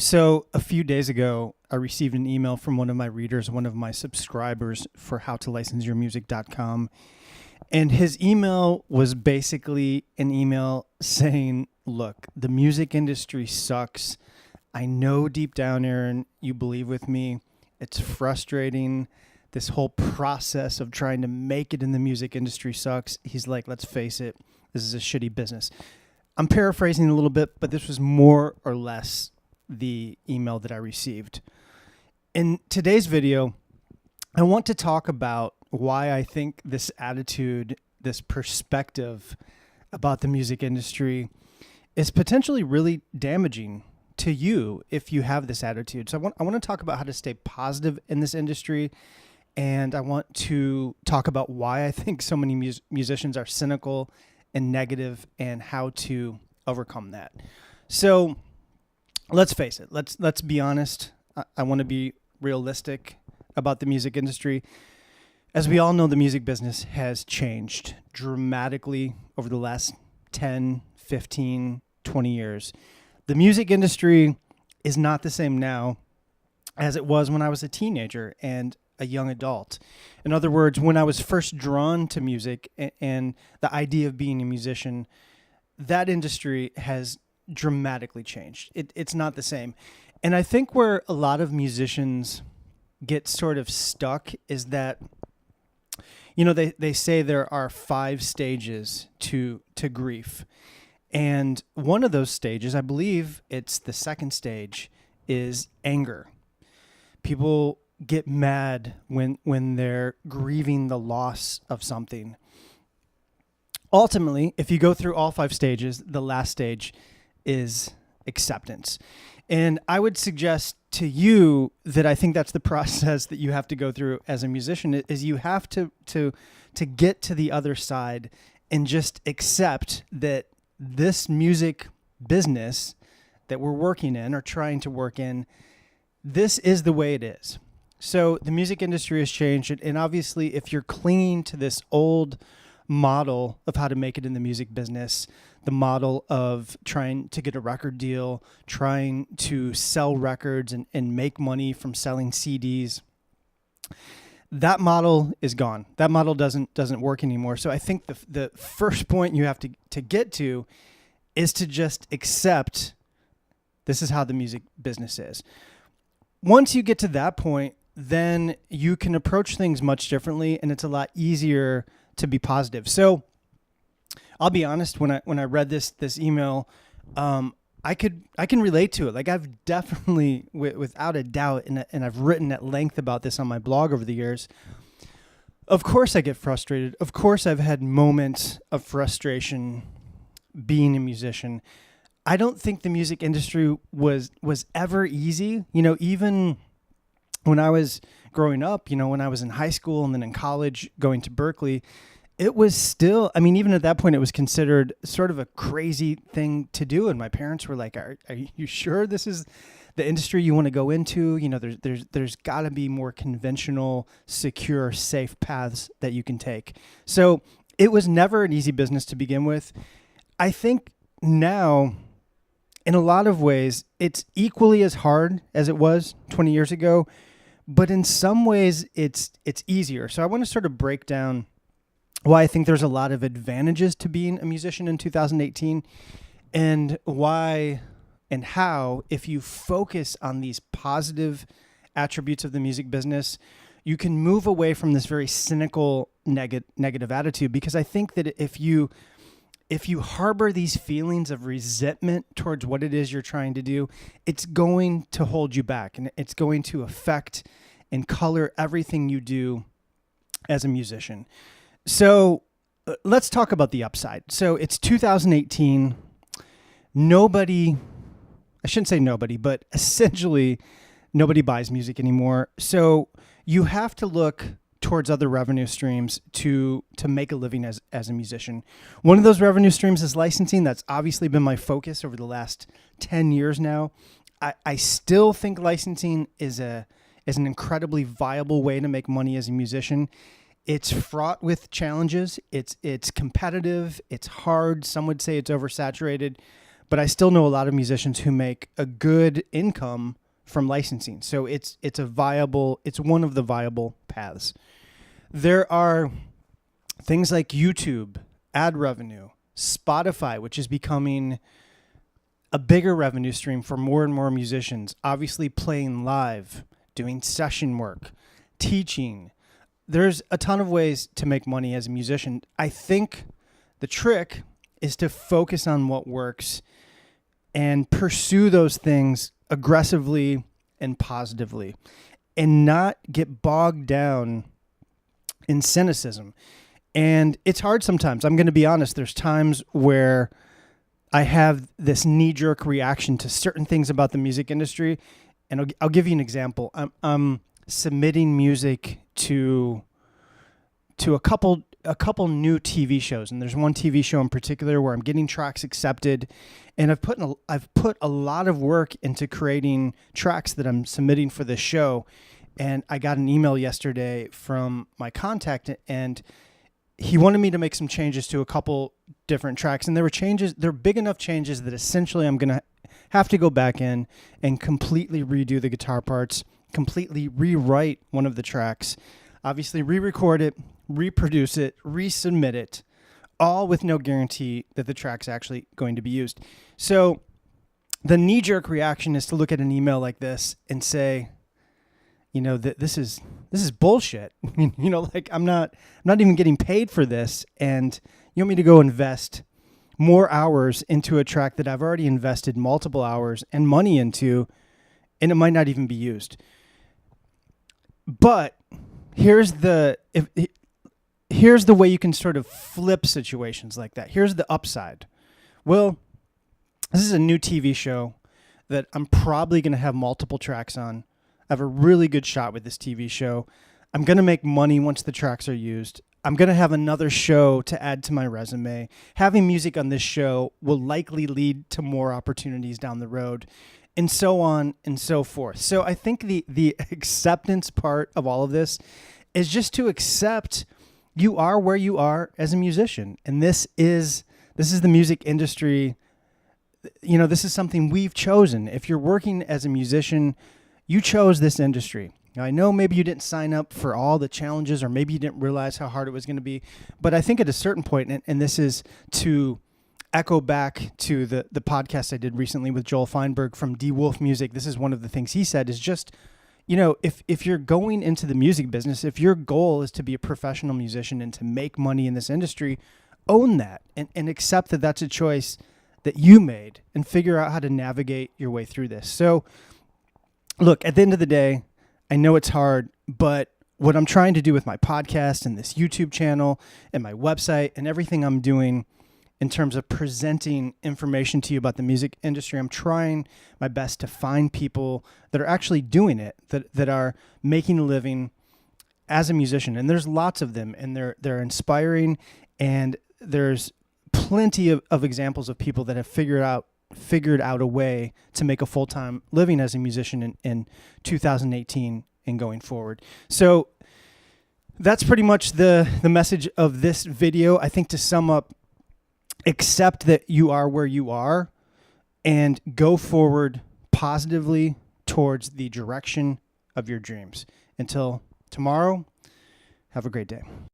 So a few days ago, I received an email from one of my readers, one of my subscribers for howtolicenseyourmusic.com. And his email was basically an email saying, look, the music industry sucks. I know deep down, Aaron, you believe with me. It's frustrating. This whole process of trying to make it in the music industry sucks. He's like, let's face it, this is a shitty business. I'm paraphrasing a little bit, but this was more or less the email that I received. In today's video, I want to talk about why I think this attitude, this perspective about the music industry is potentially really damaging to you if you have this attitude. So I want to talk about how to stay positive in this industry, and I want to talk about why I think so many musicians are cynical and negative and how to overcome that. So let's face it. Let's be honest. I want to be realistic about the music industry. As we all know, the music business has changed dramatically over the last 10, 15, 20 years. The music industry is not the same now as it was when I was a teenager and a young adult. In other words, when I was first drawn to music and the idea of being a musician, that industry has dramatically changed. It's not the same. And I think where a lot of musicians get sort of stuck is that, you know, they say there are 5 stages to grief. And one of those stages, I believe it's the second stage, is anger. People get mad when they're grieving the loss of something. Ultimately, if you go through all 5 stages, the last stage is acceptance. And I would suggest to you that I think that's the process that you have to go through as a musician, is you have to get to the other side and just accept that this music business that we're working in or trying to work in, this is the way it is. So the music industry has changed. And obviously, if you're clinging to this old model of how to make it in the music business, the model of trying to get a record deal, trying to sell records and make money from selling CDs, that model is gone. That model doesn't work anymore. So I think the first point you have to get to is to just accept this is how the music business is. Once you get to that point, then you can approach things much differently, and it's a lot easier to be positive. So I'll be honest, when I read this email, I can relate to it. Like, I've definitely, without a doubt, and I've written at length about this on my blog over the years. Of course I get frustrated. Of course I've had moments of frustration being a musician. I don't think the music industry was ever easy. You know, even when I was growing up, you know, when I was in high school and then in college going to Berkeley, it was still, I mean, even at that point, it was considered sort of a crazy thing to do. And my parents were like, are you sure this is the industry you want to go into? You know, there's got to be more conventional, secure, safe paths that you can take. So it was never an easy business to begin with. I think now, in a lot of ways, it's equally as hard as it was 20 years ago, but in some ways it's easier. So I want to sort of break down why I think there's a lot of advantages to being a musician in 2018, and why and how, if you focus on these positive attributes of the music business, you can move away from this very cynical negative attitude. Because I think that if you harbor these feelings of resentment towards what it is you're trying to do, it's going to hold you back, and it's going to affect and color everything you do as a musician. So let's talk about the upside. So it's 2018. I shouldn't say nobody, but essentially nobody buys music anymore. So you have to look towards other revenue streams to make a living as a musician. One of those revenue streams is licensing. That's obviously been my focus over the last 10 years now. I still think licensing is an incredibly viable way to make money as a musician. It's fraught with challenges. It's competitive. It's hard. Some would say it's oversaturated. but I still know a lot of musicians who make a good income from licensing. So it's one of the viable paths. There are things like YouTube, ad revenue, Spotify, which is becoming a bigger revenue stream for more and more musicians, obviously playing live, doing session work, teaching. There's a ton of ways to make money as a musician. I think the trick is to focus on what works and pursue those things aggressively and positively and not get bogged down in cynicism. And it's hard sometimes. I'm going to be honest. There's times where I have this knee-jerk reaction to certain things about the music industry. And I'll give you an example. I'm submitting music to a couple new TV shows, and there's one TV show in particular where I'm getting tracks accepted, and I've put a lot of work into creating tracks that I'm submitting for this show. And I got an email yesterday from my contact, and he wanted me to make some changes to a couple different tracks, and they're big enough changes that essentially I'm going to have to go back in and completely redo the guitar parts, completely rewrite one of the tracks, obviously re-record it, reproduce it, resubmit it, all with no guarantee that the track's actually going to be used. So the knee-jerk reaction is to look at an email like this and say, this is bullshit. Like I'm not even getting paid for this, and you want me to go invest more hours into a track that I've already invested multiple hours and money into, and it might not even be used. But here's the way you can sort of flip situations like that. Here's the upside. Well, this is a new TV show that I'm probably going to have multiple tracks on. I have a really good shot with this TV show. I'm going to make money once the tracks are used. I'm going to have another show to add to my resume. Having music on this show will likely lead to more opportunities down the road, and so on and so forth. So I think the acceptance part of all of this is just to accept you are where you are as a musician. And this is the music industry. This is something we've chosen. If you're working as a musician, you chose this industry. Now, I know maybe you didn't sign up for all the challenges, or maybe you didn't realize how hard it was going to be. But I think at a certain point, and this is to echo back to the podcast I did recently with Joel Feinberg from D Wolf Music. This is one of the things he said is just, if you're going into the music business, if your goal is to be a professional musician and to make money in this industry, own that and accept that that's a choice that you made and figure out how to navigate your way through this. So, look, at the end of the day, I know it's hard, but what I'm trying to do with my podcast and this YouTube channel and my website and everything I'm doing in terms of presenting information to you about the music industry, I'm trying my best to find people that are actually doing it, that are making a living as a musician. And there's lots of them, and they're inspiring, and there's plenty of examples of people that have figured out a way to make a full-time living as a musician in 2018 and going forward. So that's pretty much the message of this video. I think to sum up, accept that you are where you are and go forward positively towards the direction of your dreams. Until tomorrow, have a great day.